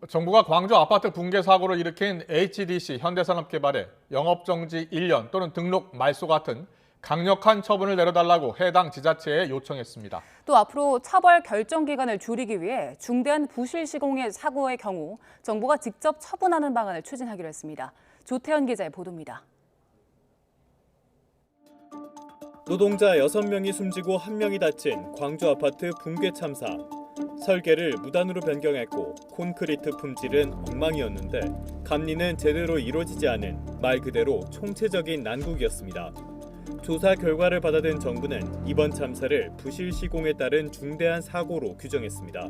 정부가 광주 아파트 붕괴 사고를 일으킨 HDC 현대산업개발에 영업정지 1년 또는 등록 말소 같은 강력한 처분을 내려달라고 해당 지자체에 요청했습니다. 또 앞으로 처벌 결정 기간을 줄이기 위해 중대한 부실 시공의 사고의 경우 정부가 직접 처분하는 방안을 추진하기로 했습니다. 조태현 기자의 보도입니다. 노동자 6명이 숨지고 1명이 다친 광주 아파트 붕괴 참사. 설계를 무단으로 변경했고 콘크리트 품질은 엉망이었는데 감리는 제대로 이루어지지 않은 말 그대로 총체적인 난국이었습니다. 조사 결과를 받아든 정부는 이번 참사를 부실 시공에 따른 중대한 사고로 규정했습니다.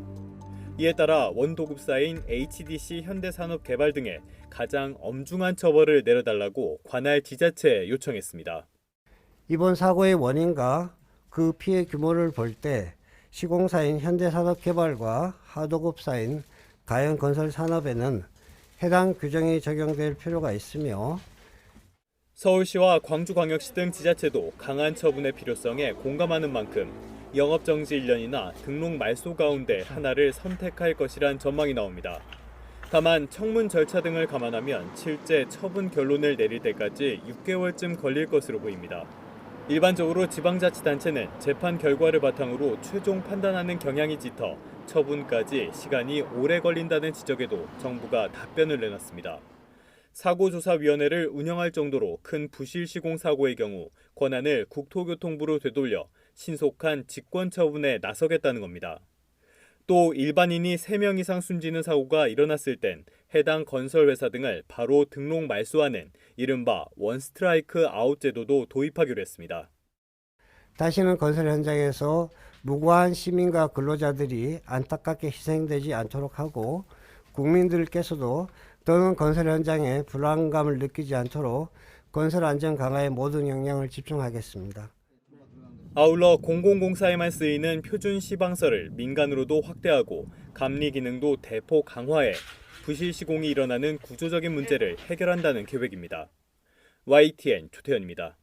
이에 따라 원도급사인 HDC 현대산업개발 등에 가장 엄중한 처벌을 내려달라고 관할 지자체에 요청했습니다. 이번 사고의 원인과 그 피해 규모를 볼 때 시공사인 현대산업개발과 하도급사인 가연건설산업에는 해당 규정이 적용될 필요가 있으며 서울시와 광주광역시 등 지자체도 강한 처분의 필요성에 공감하는 만큼 영업정지 1년이나 등록 말소 가운데 하나를 선택할 것이란 전망이 나옵니다. 다만 청문 절차 등을 감안하면 실제 처분 결론을 내릴 때까지 6개월쯤 걸릴 것으로 보입니다. 일반적으로 지방자치단체는 재판 결과를 바탕으로 최종 판단하는 경향이 짙어 처분까지 시간이 오래 걸린다는 지적에도 정부가 답변을 내놨습니다. 사고조사위원회를 운영할 정도로 큰 부실 시공 사고의 경우 권한을 국토교통부로 되돌려 신속한 직권 처분에 나서겠다는 겁니다. 또 일반인이 3명 이상 숨지는 사고가 일어났을 땐 해당 건설회사 등을 바로 등록 말소하는 이른바 원스트라이크 아웃 제도도 도입하기로 했습니다. 다시는 건설 현장에서 무고한 시민과 근로자들이 안타깝게 희생되지 않도록 하고 국민들께서도 더는 건설 현장에 불안감을 느끼지 않도록 건설 안전 강화에 모든 역량을 집중하겠습니다. 아울러 공공공사에만 쓰이는 표준 시방서를 민간으로도 확대하고 감리 기능도 대폭 강화해 부실 시공이 일어나는 구조적인 문제를 해결한다는 계획입니다. YTN 조태현입니다.